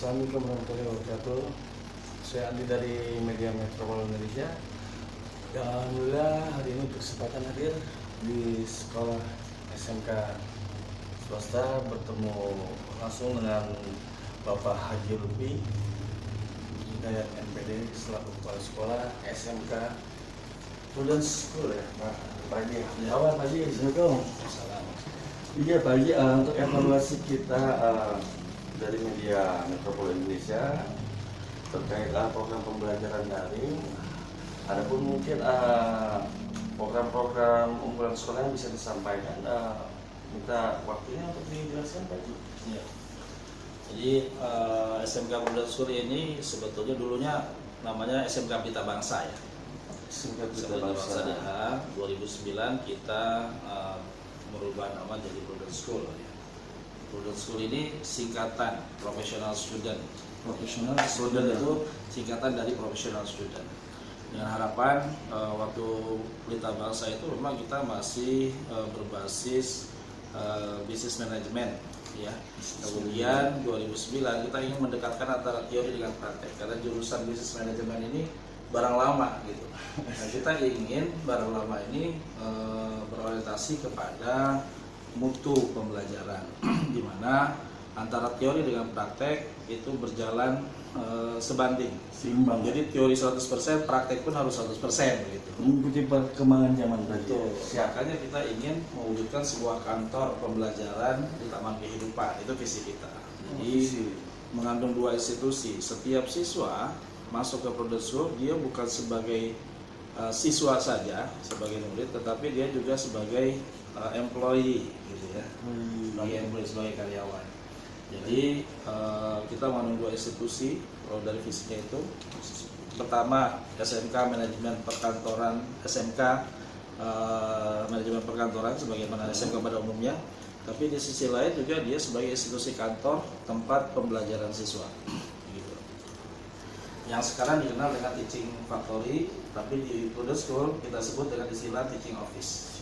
Assalamualaikum warahmatullahi wabarakatuh. Saya Andi dari Media Metropol Indonesia. Ya, alhamdulillah hari ini berkesempatan hadir di sekolah SMK swasta bertemu langsung dengan Bapak Haji Lutfi Hidayat MPD selaku kepala sekolah SMK Prudence School ya Pak Haji. Awal Pak Haji, Assalamualaikum. Iya Pak Haji, untuk evaluasi kita dari Media Metropol Indonesia terkait program pembelajaran daring, adapun mungkin program-program unggulan sekolah yang bisa disampaikan, minta waktunya untuk dijelaskan Pak Haji. Ya. Jadi SMK Prudence School ini sebetulnya dulunya namanya SMK Pelita Bangsa ya. SMK Pelita Bangsa DH 2009 kita merubah nama jadi Prudence School ya. Prudence School ini singkatan Professional Student. Professional Student itu singkatan dari Professional Student. Dengan harapan waktu Pelita Bangsa itu memang kita masih berbasis bisnis manajemen ya. Kemudian 2009 kita ingin mendekatkan antara teori dengan praktek karena jurusan bisnis manajemen ini barang lama gitu. Nah, kita ingin barang lama ini berorientasi kepada mutu pembelajaran di mana antara teori dengan praktek itu berjalan sebanding, Seimbang. Jadi teori 100%, praktek pun harus 100% gitu. Mengikuti perkembangan zaman tadi. Makanya kita ingin mewujudkan sebuah kantor pembelajaran di taman kehidupan, itu visi kita. Jadi mengandung dua institusi. Setiap siswa masuk ke Prudence School, dia bukan sebagai siswa saja, sebagai murid, tetapi dia juga sebagai employee gitu ya, sebagai karyawan. Jadi kita mengandung dua institusi. Kalau dari visinya itu, pertama SMK Manajemen Perkantoran, SMK Manajemen Perkantoran sebagaimana SMK pada umumnya, tapi di sisi lain juga dia sebagai institusi kantor tempat pembelajaran siswa. Gitu. Yang sekarang dikenal dengan Teaching Factory, tapi di Prudence School kita sebut dengan istilah Teaching Office.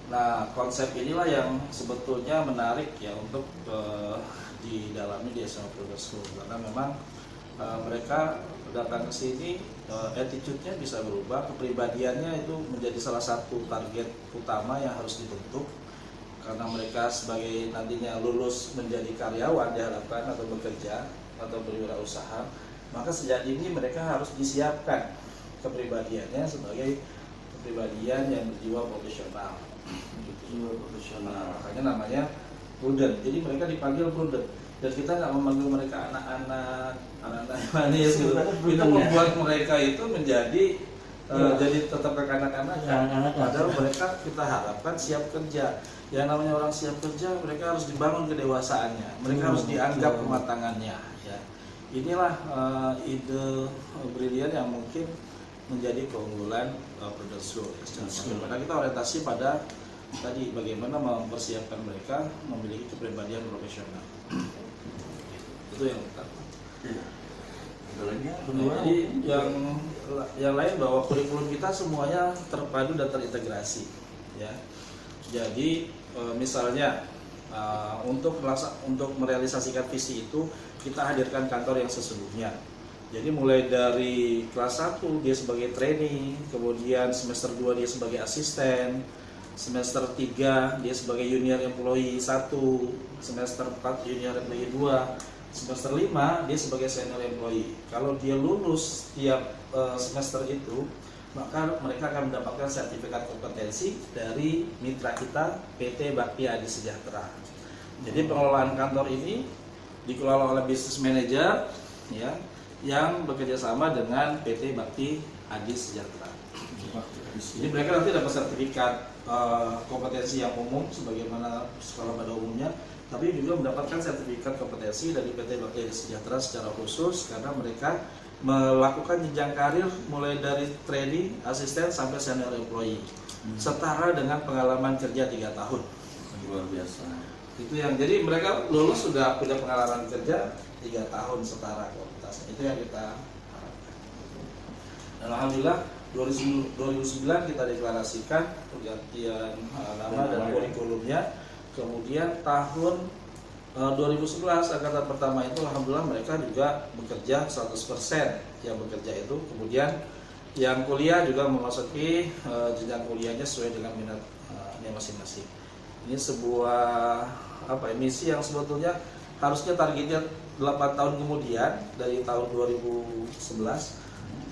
Nah, konsep inilah yang sebetulnya menarik ya untuk didalami di SMA Prudence School karena memang mereka datang ke sini, attitude-nya bisa berubah, kepribadiannya itu menjadi salah satu target utama yang harus dibentuk karena mereka sebagai nantinya lulus menjadi karyawan diharapkan atau bekerja atau berwirausaha, maka sejak dini mereka harus disiapkan kepribadiannya sebagai kepribadian yang berjiwa profesional. Makanya namanya prudent. Jadi mereka dipanggil prudent. Dan kita nggak memanggil mereka anak-anak manis gitu. Kita membuat mereka itu menjadi jadi tetap kekanak-kanak. Padahal mereka kita harapkan siap kerja. Yang namanya orang siap kerja, mereka harus dibangun kedewasaannya. Mereka harus dianggap kematangannya. Ya. Inilah ide brilian yang mungkin menjadi keunggulan Prudence School. Karena kita orientasi pada tadi bagaimana mempersiapkan mereka memiliki kepribadian profesional. Itu yang pertama. Jadi yang lain bahwa kurikulum kita semuanya terpadu dan terintegrasi. Ya. Jadi misalnya untuk merealisasikan visi itu kita hadirkan kantor yang sesungguhnya. Jadi mulai dari kelas 1 dia sebagai trainee, kemudian semester 2 dia sebagai asisten, semester 3 dia sebagai junior employee 1, semester 4 junior employee 2, semester 5 dia sebagai senior employee. Kalau dia lulus tiap semester itu, maka mereka akan mendapatkan sertifikat kompetensi dari mitra kita PT Bakti Adi Sejahtera. Jadi pengelolaan kantor ini dikelola oleh business manager ya, yang bekerja sama dengan PT Bakti Adi Sejahtera. Jadi mereka nanti dapat sertifikat kompetensi yang umum sebagaimana sekolah pada umumnya, tapi juga mendapatkan sertifikat kompetensi dari PT Bakti Adi Sejahtera secara khusus karena mereka melakukan jenjang karir mulai dari trainee, asisten sampai senior employee, setara dengan pengalaman kerja 3 tahun. Luar biasa. Itu yang jadi mereka lulus sudah punya pengalaman kerja 3 tahun setara kualitasnya. Itu yang kita harapkan. Dan alhamdulillah 2009 kita deklarasikan pergantian nama dan kurikulumnya. Kemudian tahun 2011 angkatan pertama itu alhamdulillah mereka juga bekerja 100% yang bekerja itu. Kemudian yang kuliah juga memasuki jenjang kuliahnya sesuai dengan minatnya masing-masing. Ini sebuah misi yang sebetulnya harusnya targetnya 8 tahun kemudian dari tahun 2011,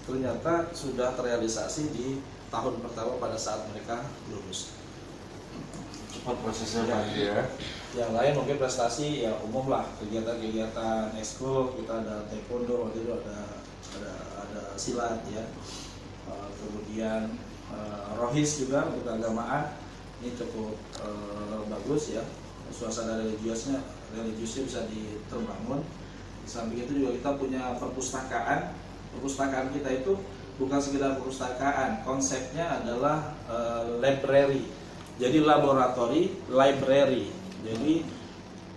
ternyata sudah terrealisasi di tahun pertama pada saat mereka lulus. Cepat prosesnya Pak ya. Yang lain mungkin prestasi ya umum lah, kegiatan-kegiatan ekskul, kita ada taekwondo, waktu itu ada silat ya. Kemudian rohis juga untuk keagamaan ini cukup bagus ya, suasana religiusnya bisa terbangun. Di samping itu juga kita punya perpustakaan kita itu bukan sekedar perpustakaan, konsepnya adalah library, jadi laboratory library, jadi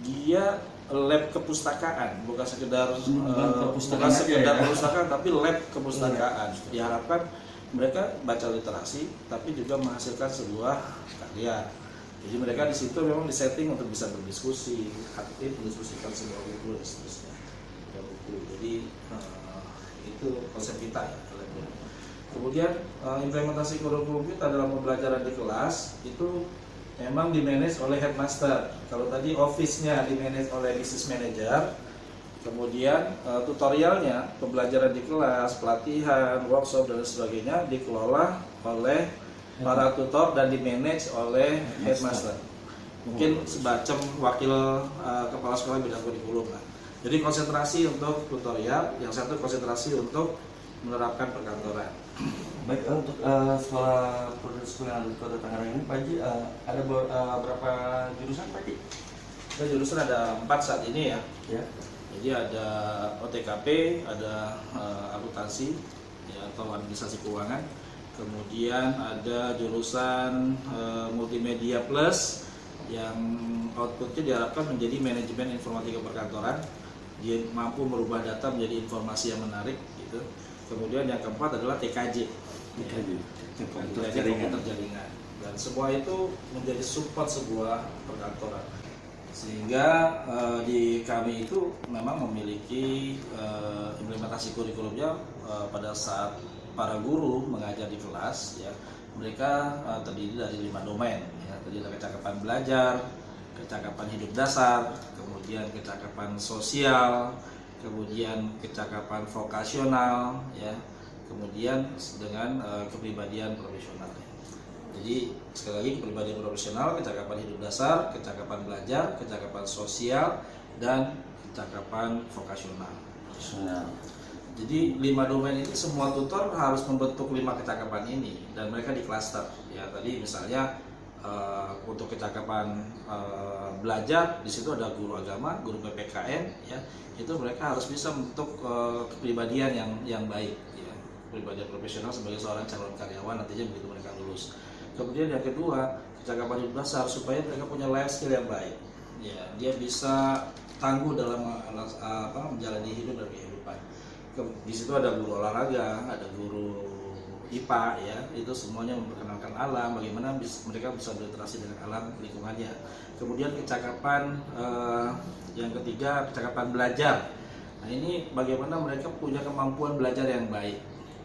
dia lab kepustakaan, bukan sekedar perpustakaan, tapi lab kepustakaan. Diharapkan mereka baca literasi, tapi juga menghasilkan sebuah karya. Jadi mereka di situ memang disetting untuk bisa berdiskusi, aktif mendiskusikan sebuah buku dan seterusnya. Jadi itu konsep kita ya. Kemudian implementasi kurikulum kita dalam pembelajaran di kelas itu memang dimanage oleh headmaster. Kalau tadi office-nya dimanage oleh business manager, kemudian tutorialnya, pembelajaran di kelas, pelatihan, workshop dan sebagainya dikelola oleh para tutor dan dimanage oleh headmaster. Mungkin semacam wakil kepala sekolah bidang kurikulum lah. Jadi konsentrasi untuk tutorial, yang satu konsentrasi untuk menerapkan perkantoran. Baik, untuk sekolah produksi sekolah yang ada di Kota Tangerang ini, Pak Haji, ada berapa jurusan Pak Haji? Jurusan ada 4 saat ini ya. Ya. Jadi ada OTKP, ada akuntansi ya, atau administrasi keuangan. Kemudian ada jurusan multimedia plus yang outputnya diharapkan menjadi manajemen informatika perkantoran. Dia mampu merubah data menjadi informasi yang menarik gitu. Kemudian yang keempat adalah TKJ. Komputer jaringan. Dan semua itu menjadi support sebuah perkantoran. Sehingga di kami itu memang memiliki implementasi kurikulumnya pada saat para guru mengajar di kelas ya, mereka terdiri dari 5 domain ya, terdiri dari kecakapan belajar, kecakapan hidup dasar, kemudian kecakapan sosial, kemudian kecakapan vokasional ya, kemudian dengan kepribadian profesional. Jadi sekali lagi, kepribadian profesional, kecakapan hidup dasar, kecakapan belajar, kecakapan sosial, dan kecakapan vokasional. Jadi 5 domain ini semua tutor harus membentuk 5 kecakapan ini dan mereka di klaster. Ya tadi misalnya untuk kecakapan belajar di situ ada guru agama, guru PPKN, ya itu mereka harus bisa membentuk kepribadian yang baik, ya kepribadian profesional sebagai seorang calon karyawan nantinya begitu mereka lulus. Kemudian yang kedua, kecakapan hidup dasar supaya mereka punya life skill yang baik. Ya, dia bisa tangguh dalam menjalani hidup dan kehidupan. Di situ ada guru olahraga, ada guru IPA, ya itu semuanya memperkenalkan alam, bagaimana mereka bisa berinteraksi dengan alam lingkungannya. Kemudian kecakapan yang ketiga, kecakapan belajar. Nah ini bagaimana mereka punya kemampuan belajar yang baik,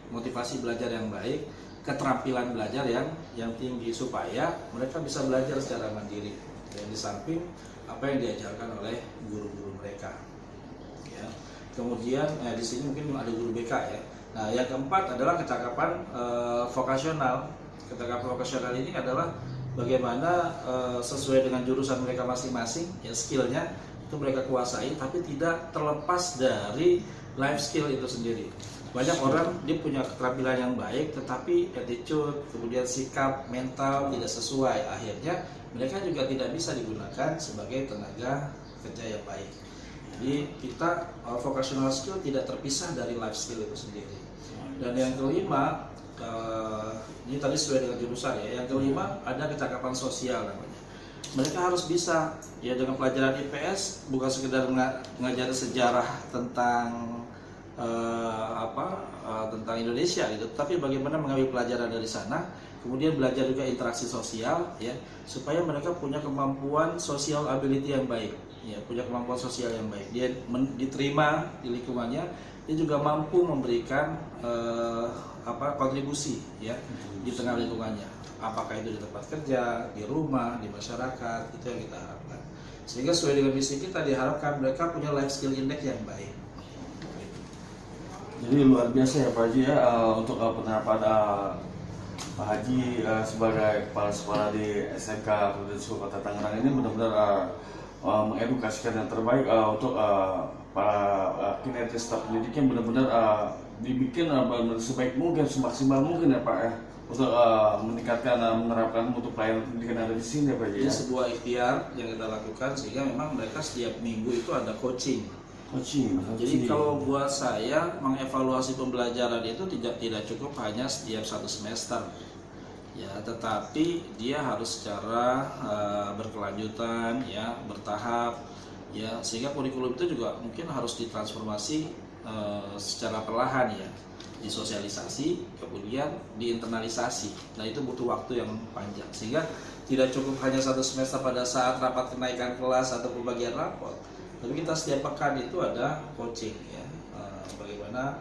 motivasi belajar yang baik, keterampilan belajar yang tinggi supaya mereka bisa belajar secara mandiri. Dan di samping apa yang diajarkan oleh guru-guru mereka. Ya. Kemudian di sini mungkin ada guru BK ya. Nah, yang keempat adalah kecakapan vokasional. Kecakapan vokasional ini adalah bagaimana sesuai dengan jurusan mereka masing-masing, ya skillnya itu mereka kuasai, tapi tidak terlepas dari life skill itu sendiri. Banyak orang dia punya keterampilan yang baik, tetapi attitude, kemudian sikap, mental tidak sesuai. Akhirnya mereka juga tidak bisa digunakan sebagai tenaga kerja yang baik. Jadi kita vocational skill tidak terpisah dari life skill itu sendiri. Dan yang kelima, ini tadi sesuai dengan jurusan ya. Yang kelima ada kecakapan sosial namanya. Mereka harus bisa ya dengan pelajaran IPS bukan sekedar mengajari sejarah tentang tentang Indonesia gitu, tapi bagaimana mengambil pelajaran dari sana, kemudian belajar juga interaksi sosial ya, supaya mereka punya kemampuan social ability yang baik. ya punya kemampuan sosial yang baik, dia diterima di lingkungannya, dia juga mampu memberikan kontribusi ya di tengah lingkungannya, apakah itu di tempat kerja, di rumah, di masyarakat, itu yang kita harapkan. Sehingga sesuai dengan misi kita diharapkan mereka punya life skill index yang baik. Jadi luar biasa ya Pak Haji ya, untuk penerapan Pak Haji sebagai kepala sekolah di SMK Prudential School Kota Tangerang ini benar-benar mengedukasikan yang terbaik untuk para kinerja staf pendidiknya, benar-benar dibikin sebaik mungkin, semaksimal mungkin ya Pak ya, untuk meningkatkan menerapkan untuk pelayanan pendidikan yang ada di sini ya Pak Haji. Ini sebuah ikhtiar yang kita lakukan sehingga memang mereka setiap minggu itu ada coaching. Jadi kalau buat saya mengevaluasi pembelajaran itu tidak cukup hanya setiap 1 semester, ya, tetapi dia harus secara berkelanjutan, ya, bertahap, ya, sehingga kurikulum itu juga mungkin harus ditransformasi secara perlahan, ya, disosialisasi, kemudian diinternalisasi. Nah itu butuh waktu yang panjang, sehingga tidak cukup hanya 1 semester pada saat rapat kenaikan kelas atau pembagian rapor. Tapi kita setiap pekan itu ada coaching, ya, bagaimana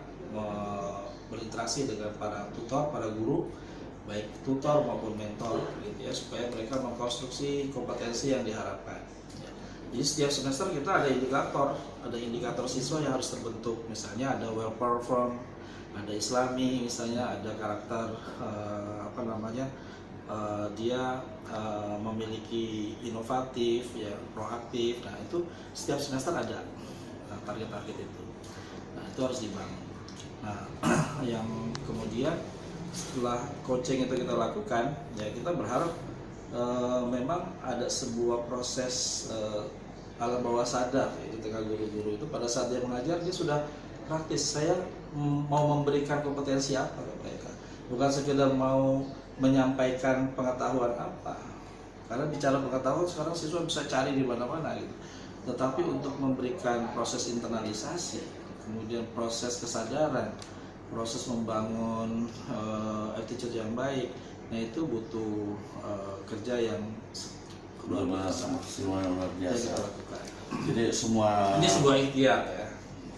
berinteraksi dengan para tutor, para guru, baik tutor maupun mentor, gitu ya, supaya mereka mengkonstruksi kompetensi yang diharapkan. Ya. Jadi setiap semester kita ada indikator siswa yang harus terbentuk. Misalnya ada well perform, ada Islami, misalnya ada karakter dia memiliki inovatif, ya, proaktif. Nah itu setiap semester ada target-target itu. Nah itu harus dibangun. Nah yang kemudian setelah coaching itu kita lakukan, ya kita berharap memang ada sebuah proses alam bawah sadar ya, di tengah guru-guru itu pada saat dia mengajar dia sudah praktis. Saya mau memberikan kompetensi apa ke mereka, bukan sekedar mau menyampaikan pengetahuan apa, karena bicara pengetahuan sekarang siswa bisa cari di mana-mana gitu. Tetapi untuk memberikan proses internalisasi, kemudian proses kesadaran, proses membangun attitude yang baik, nah itu butuh kerja yang luar biasa. Jadi ini sebuah ikhtiar ya.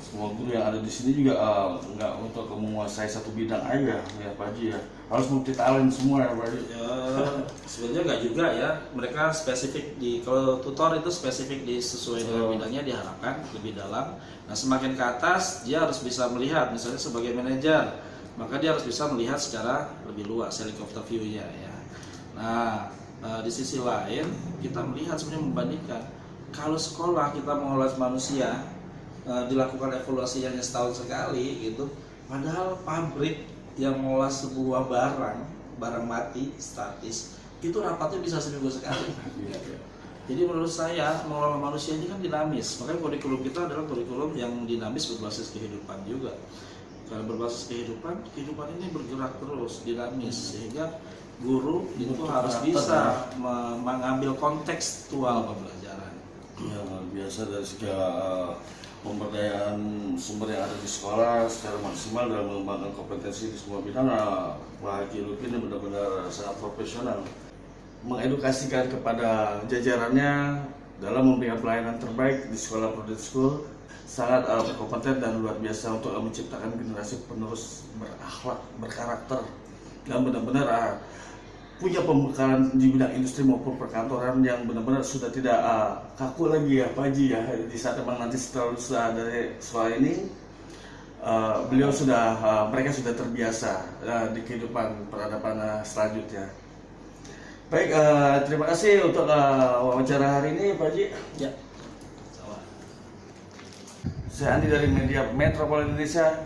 Semua guru yang ada di sini juga nggak untuk menguasai satu bidang aja ya Pak Haji ya, harus multi talent semua ya Pak Haji. Sebenarnya nggak juga ya, mereka spesifik kalau tutor itu spesifik sesuai dengan bidangnya diharapkan lebih dalam. Nah semakin ke atas dia harus bisa melihat, misalnya sebagai manajer, maka dia harus bisa melihat secara lebih luas, helicopter view-nya ya. Nah di sisi lain kita melihat sebenarnya membandingkan, kalau sekolah kita mengolah manusia dilakukan evaluasi hanya setahun sekali gitu, padahal pabrik yang mengolah sebuah barang mati statis itu rapatnya bisa seminggu sekali. Jadi menurut saya mengelola manusia ini kan dinamis, makanya kurikulum kita adalah kurikulum yang dinamis berbasis kehidupan juga. Karena berbasis kehidupan ini bergerak terus, dinamis, sehingga guru itu harus bisa mengambil kontekstual pembelajaran. Ya luar biasa dari segi pemberdayaan sumber yang ada di sekolah secara maksimal dalam mengembangkan kompetensi di semua bidang. Pak Haji Lutfi ini benar-benar sangat profesional mengedukasikan kepada jajarannya dalam memberikan pelayanan terbaik di sekolah Prudential School, sangat kompeten dan luar biasa untuk menciptakan generasi penerus berakhlak, berkarakter, dan benar-benar punya pembekalan di bidang industri maupun perkantoran yang benar-benar sudah tidak kaku lagi ya Pak Haji ya. Di saat memang nanti setelah lulus dari sekolah ini mereka sudah terbiasa di kehidupan peradaban selanjutnya. Baik, terima kasih untuk wawancara hari ini Pak Haji. Ya. Sama. Saya Andi dari Media Metropol Indonesia.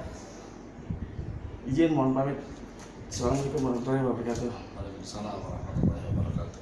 Izin mohon pamit. Assalamualaikum warahmatullahi wabarakatuh. Waalaikumsalam warahmatullahi wabarakatuh.